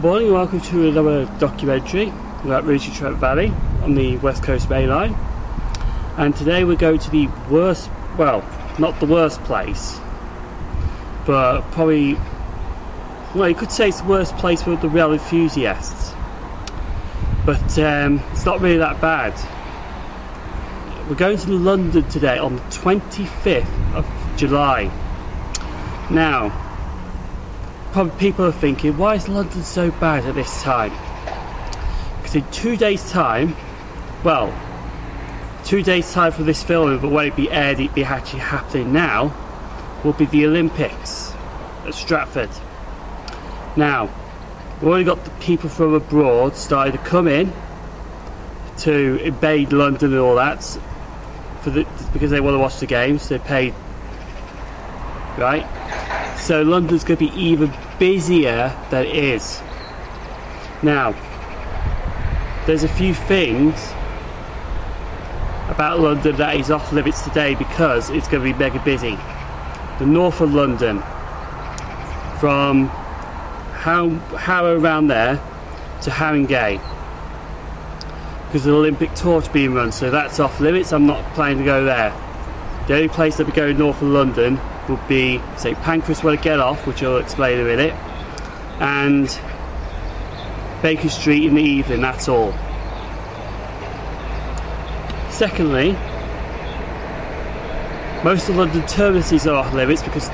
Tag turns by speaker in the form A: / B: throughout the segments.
A: morning, welcome to another documentary about Rugeley Trent Valley on the West Coast Mainline. And today we're going to the worst, well, not the worst place, but probably, well, you could say it's the worst place for the rail enthusiasts. But it's not really that bad. We're going to London today on the 25th of July. Now, probably people are thinking, why is London so bad at this time? Because in 2 days' time, well, 2 days' time for this filming, but when it be aired, it be actually happening now, will be the Olympics at Stratford. Now, we've already got the people from abroad starting to come in to invade London and all that, because they want to watch the games. They paid, right? So London's going to be even busier than it is. Now, there's a few things about London that is off limits today because it's going to be mega busy. The north of London, from Harrow around there to Haringey, because the Olympic torch being run, so that's off limits. I'm not planning to go there. The only place that we go north of London would be St Pancras when I get off, which I'll explain in a minute, and Baker Street in the evening, that's all. Secondly, most of London terminuses are off limits, because,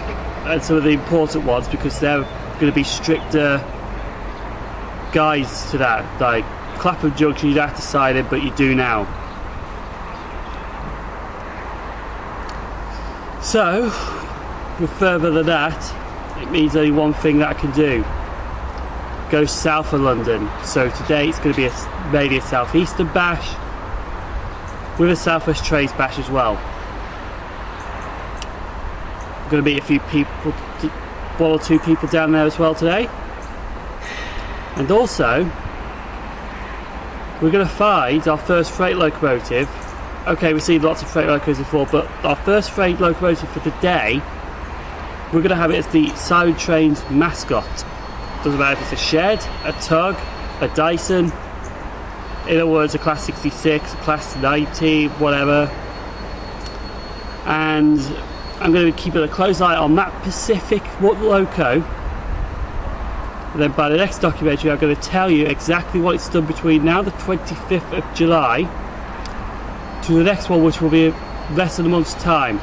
A: and some of the important ones, because they're going to be stricter guides to that. Like Clapham Junction, you'd have to sign in, but you do now. So, with further than that, it means only one thing that I can do: go south of London. So today it's going to be mainly a southeastern bash with a southwest trains bash as well. I'm going to meet a few people, one or two people down there as well today, and also we're going to find our first freight locomotive. Okay, we've seen lots of freight locomotives before, but our first freight locomotive for the day, we're going to have it as the Sim0n Trains mascot. Doesn't matter if it's a shed, a tug, a Dyson, in other words, a Class 66, a Class 90, whatever. And I'm going to be keeping a close eye on that Pacific loco. And then by the next documentary, I'm going to tell you exactly what it's done between now, the 25th of July, to the next one, which will be less than a month's time,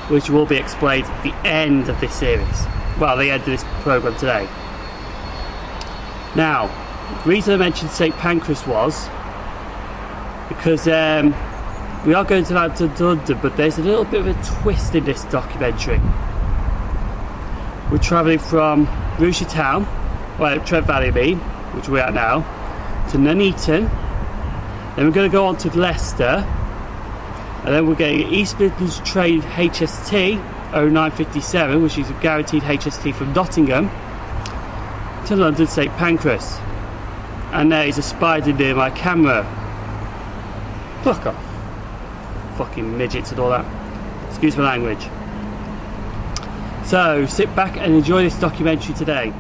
A: which will be explained at the end of this series. Well, the end of this programme today. Now, the reason I mentioned St Pancras was because we are going to London, but there's a little bit of a twist in this documentary. We're travelling from Rugeley Town, well, Trent Valley I mean, which we're at now, to Nuneaton. Then we're going to go on to Leicester, and then we're getting East Midlands train HST 0957, which is a guaranteed HST from Nottingham to London St Pancras. And there is a spider near my camera. Fuck off. Fucking midgets and all that. Excuse my language. So sit back and enjoy this documentary today.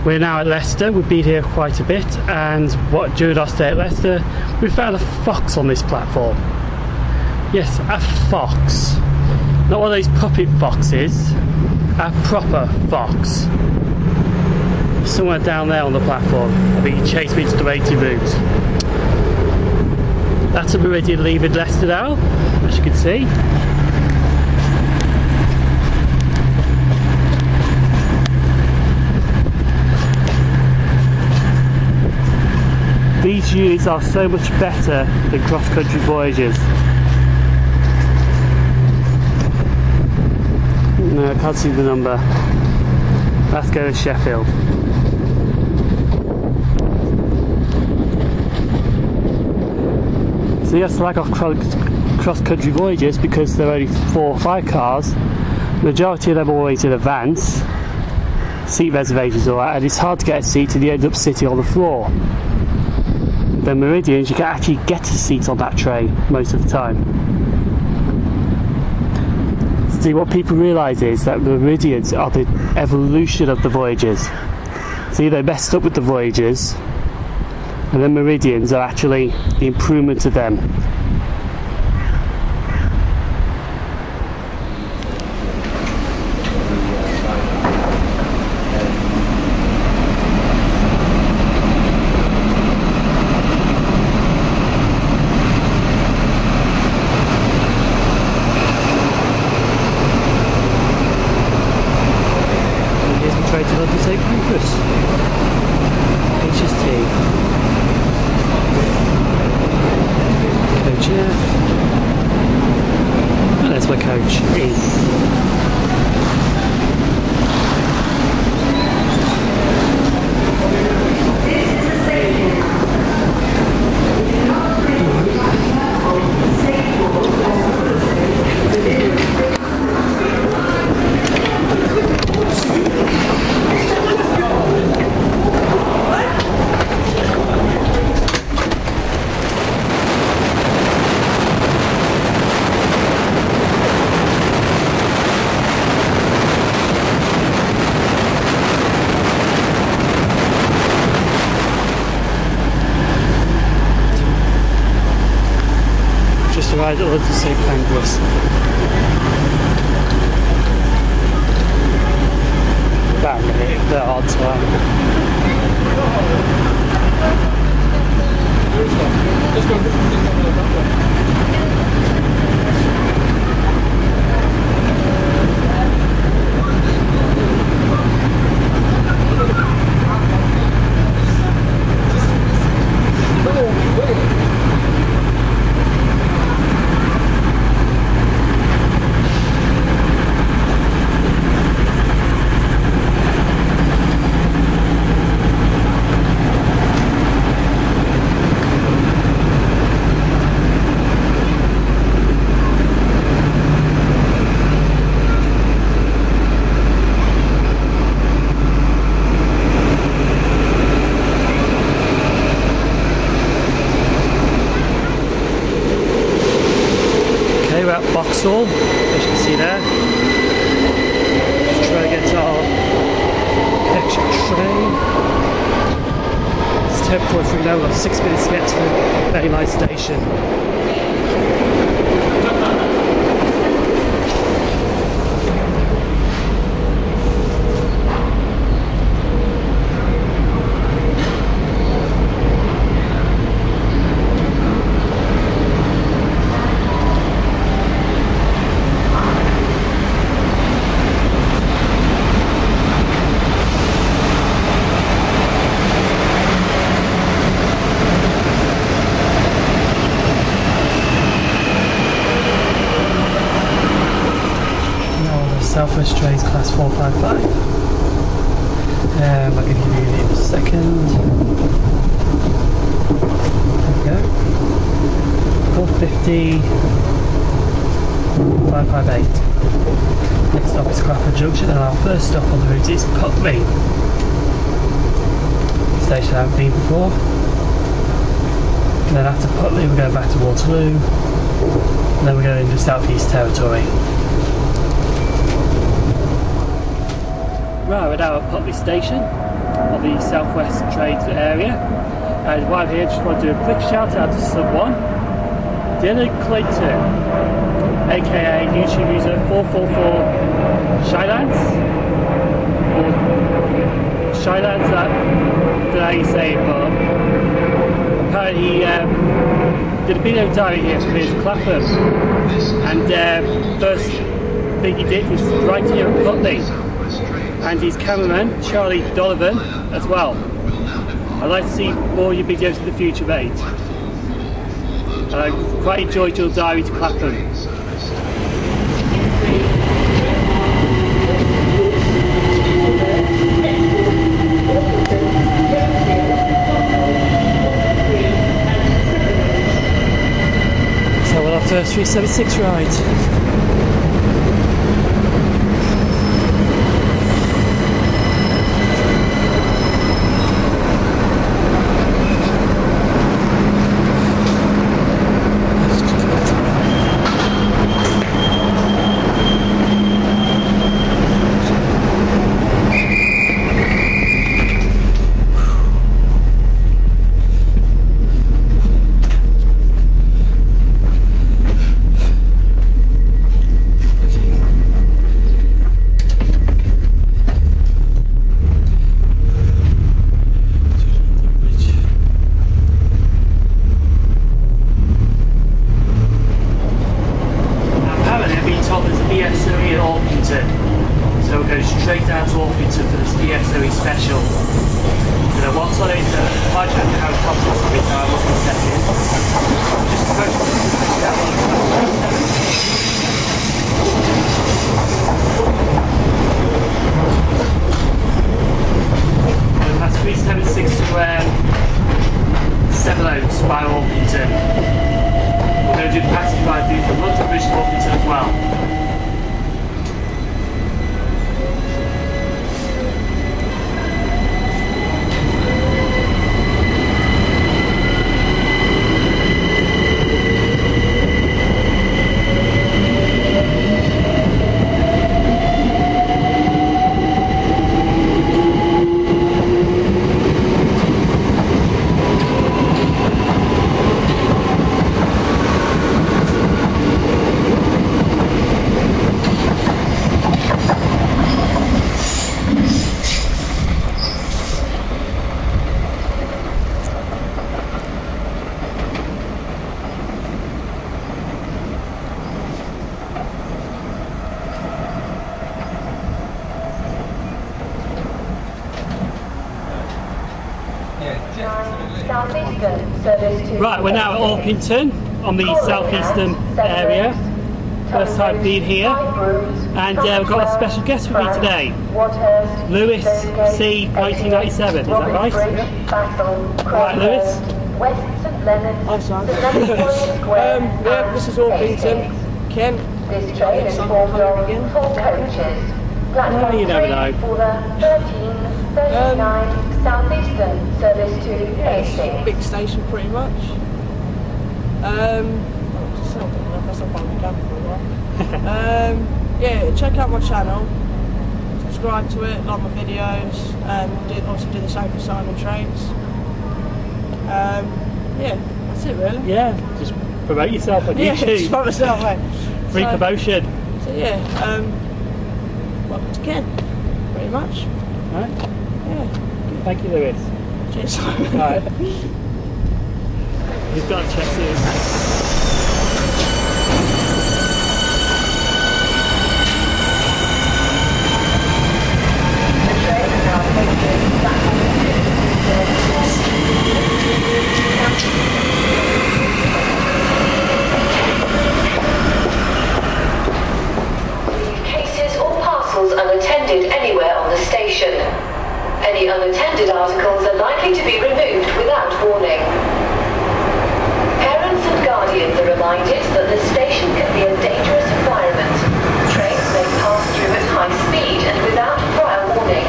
A: We're now at Leicester. We've been here quite a bit, and during our stay at Leicester we found a fox on this platform. Yes, a fox. Not one of those puppet foxes, a proper fox. Somewhere down there on the platform. I think he chased me to the waiting rooms. That's a Meridian leaving Leicester now, as you can see. These units are so much better than cross-country voyages. No, I can't see the number. Let's go to Sheffield. So you have to like off cross-country voyages because there are only 4 or 5 cars. The majority of them are always in advance. Seat reservations all right, and it's hard to get a seat and you end up sitting on the floor. The Meridians, you can actually get a seat on that train most of the time. See, what people realise is that the Meridians are the evolution of the voyages. See, they messed up with the voyages, and the Meridians are actually the improvement of them. Here's the train to London St Pancras. HST. Coach here. And there's my coach E. Arrived at London St Pancras. About a minute, they're hard time. We're at Vauxhall, as you can see there. Just trying to get to our extra train. It's 10:43 now, we've got 6 minutes to get to the Mainline station. Southwest Trains Class 455. I can give you the name in a second. There we go. 450 558. Next stop is Clapham Junction, and our first stop on the route is Putney. Station I haven't been before. And then after Putney we're going back to Waterloo. And then we're going into South-East Territory. Right, we're now at Putney Station. of the Southwest Trades area. And while I'm here, just want to do a quick shout out to Sim0n Clayton, aka YouTube user 444 Shylands, or Shylands, that I don't know how you say it, but apparently he did a video diary here for his Clapham, and first thing he did was right here at Putney, and his cameraman Charlie Donovan as well. I'd like to see more of your videos in the future, mate. I quite enjoyed your diary to Clapham. So we'll have our 376 ride. Surrey and Orpington, so we'll go straight down to Orpington for this Surrey special. Once on it, I don't know how top it's going to be, so I'm looking at setting. Just approach that one. And that's 376 to 7 Oaks by Orpington. We're going to do the passage ride through from London Bridge to Orpington as well. Right, we're now at Orpington on the southeastern area. First time being here, and we've got a special guest with me today, Lewis C. 1997. Is that right? Right, Lewis.
B: Hi, Sam. Yeah, this is Orpington. Ken. This train is formed of 4 coaches.
A: Oh, you never know.
B: For the 1339 Southeastern service to AC. Big station, pretty much. Yeah, check out my channel, subscribe to it, like my videos, and obviously do the same for SouthEastern Trades. Yeah, that's it really.
A: Yeah, just promote yourself on YouTube.
B: Yeah, just promote myself, mate.
A: Free promotion.
B: So yeah, welcome to Ken, pretty much.
A: Right.
B: Yeah.
A: Thank you, Lewis.
B: Cheers.
A: Right. You've got to check this.
C: Leave cases or parcels unattended anywhere on the station. Any unattended articles are likely to be removed without warning. Parents and guardians are reminded that the station can be a dangerous environment. Trains may pass through at high speed and without prior warning.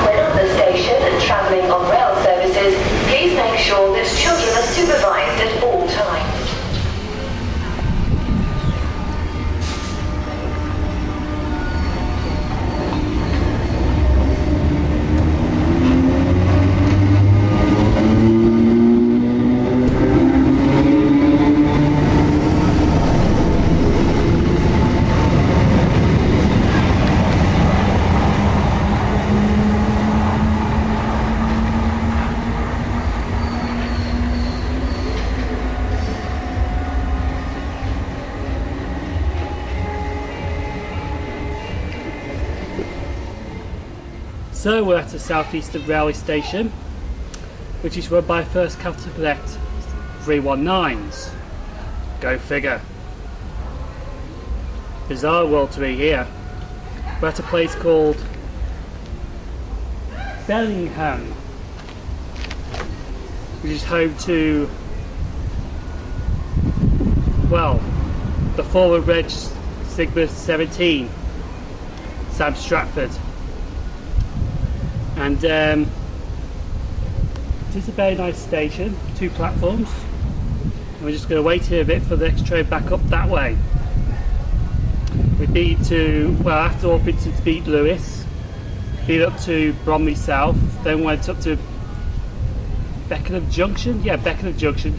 C: When at the station and travelling on rail services, please make sure that children are supervised at all times.
A: So we're at the Southeastern Railway Station, which is run by First Capital Connect 319s. Go figure. Bizarre world to be here. We're at a place called Bellingham, which is home to, well, the former Reg Sigma 17, Sam Stratford. And it is a very nice station, 2 platforms. And we're just going to wait here a bit for the next train back up that way. We need to, well, after Orpington to beat Lewis, been up to Bromley South, then went up to Beckenham Junction. Yeah, Beckenham Junction.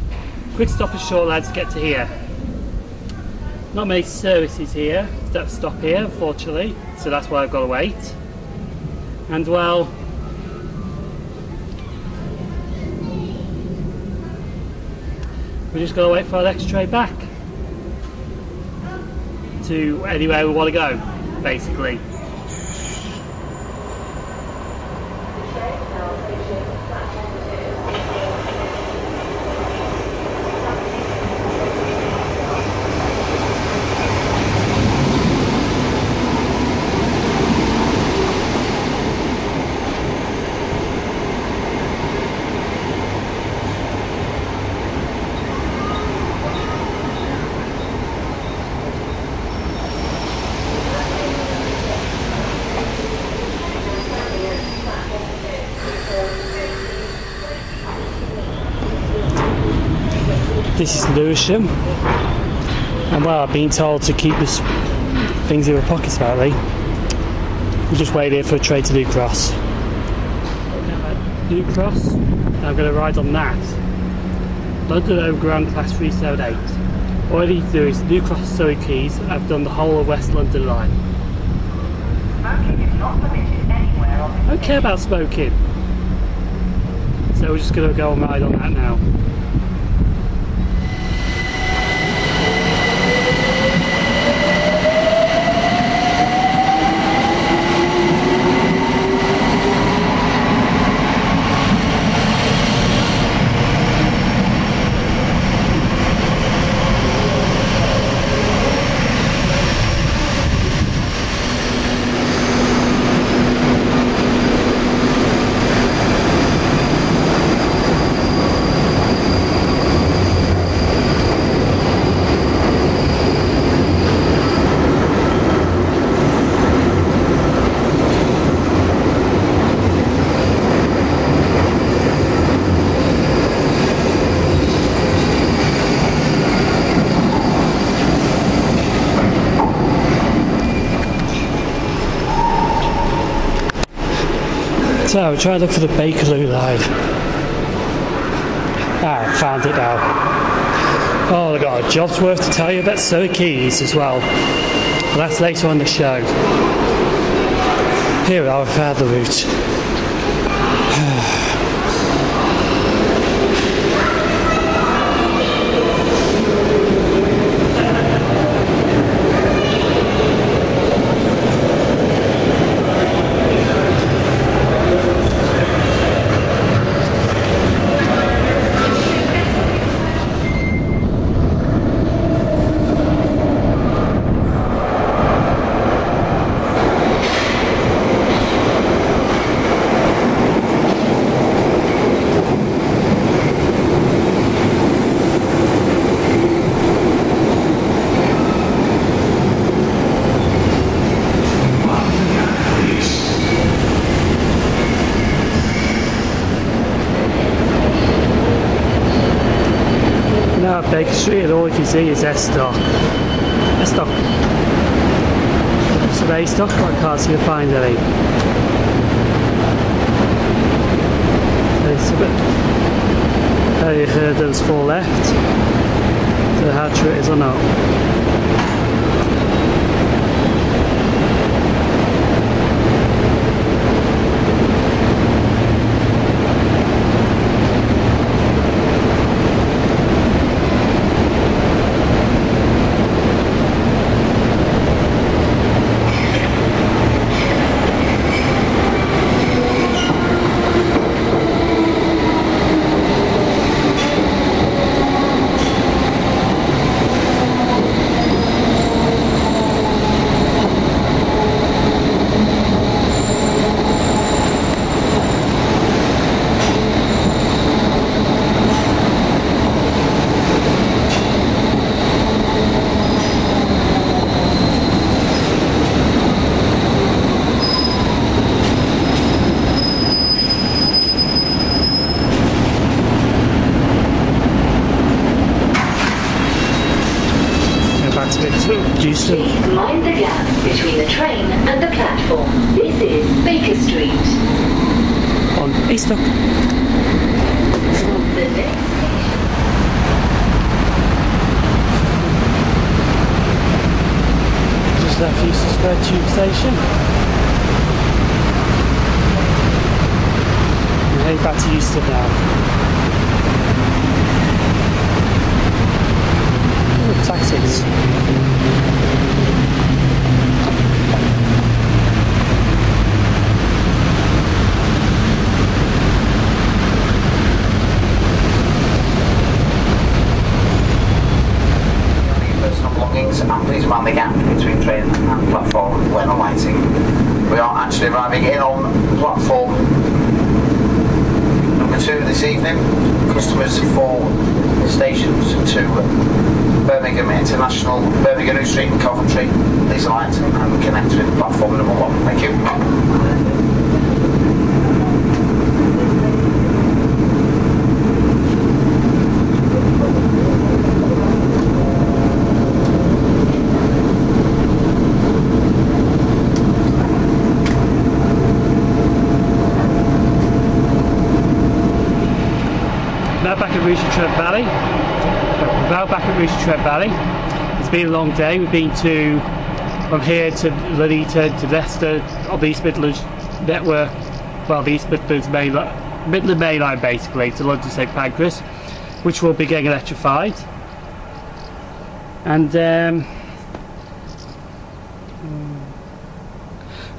A: Quick stop at Shortland to get to here. Not many services here that stop here, unfortunately, so that's why I've got to wait. And well, we're just going to wait for our next train back to anywhere we want to go, basically. This is Lewisham, and well, I've been told to keep this things in my pockets apparently. We're just waiting here for a train to New Cross. New Cross, and I'm going to ride on that. London Overground Class 378. All I need to do is New Cross, Surrey Quays, and I've done the whole of West London line.
C: Smoking is not permitted anywhere on
A: I don't care about smoking. So we're just going to go and ride on that now. So I'm trying to look for the Waterloo line. Ah, I found it now. Oh, I've got a Jobsworth to tell you about Surrey Quays as well. But that's later on the show. Here we are, I found the route. Baker Street, and all you can see is S-Stock. S-Stock. Some A-Stock, I can't seem to find any. It's a bit. You heard those 4 left. So how true it is or not. Please
C: mind the gap between the train and the platform. This is Baker Street.
A: On Easter.
C: The next
A: Just left Euston Square Tube Station. We're heading back to Euston now. Ooh, taxis.
D: And please mind the gap between train and platform when alighting. We are actually arriving in on platform number 2 this evening. Customers for the stations to Birmingham International, Birmingham New Street and Coventry, please alight and connect with platform number 1. Thank you.
A: Now back at Rugeley Trent Valley. Now back at Rugeley Trent Valley. It's been a long day. We've been from here to Nuneaton to Leicester on the East Midlands network. Well, the East Midlands Mainline, Midland Mainline basically, to London St Pancras, which will be getting electrified. And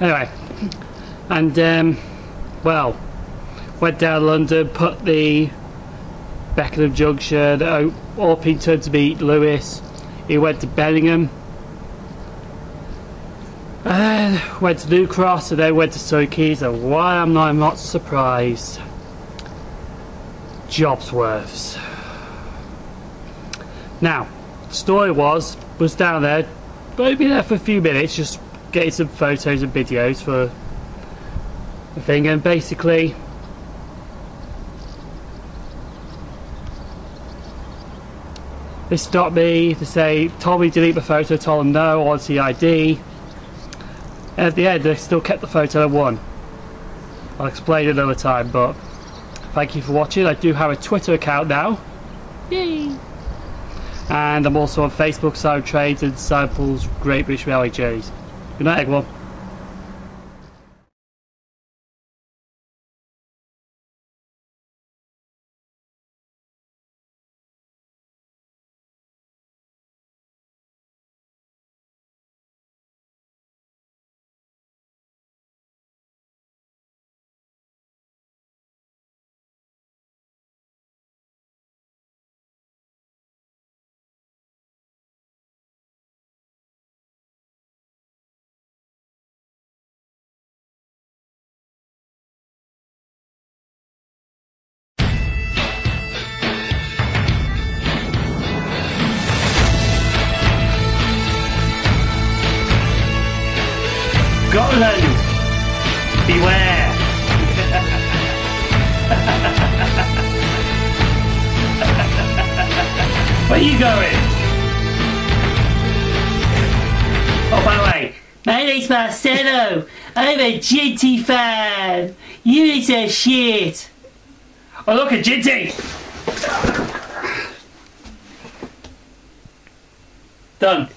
A: anyway, and well, went down London, Putney, Beckenham Junction, Orpington to meet Lewis. He went to Bellingham, went to New Cross, and then went to Surrey Quays. And why I'm not surprised, Jobsworths. Now, the story was down there, but I'd been there for a few minutes, just getting some photos and videos for the thing, and basically they stopped me to say, told me to delete the photo, told them no, I want to see ID. And at the end, they still kept the photo and won. I'll explain another time, but thank you for watching. I do have a Twitter account now. Yay! And I'm also on Facebook, Sim0n Travels and Samples Great British Railway Journeys. Good night, everyone. Scotland, beware! Where are you going? Oh, by the way, my name's Marcelo. I'm a Ginty fan. You need a shit. Oh, look at Ginty. Done.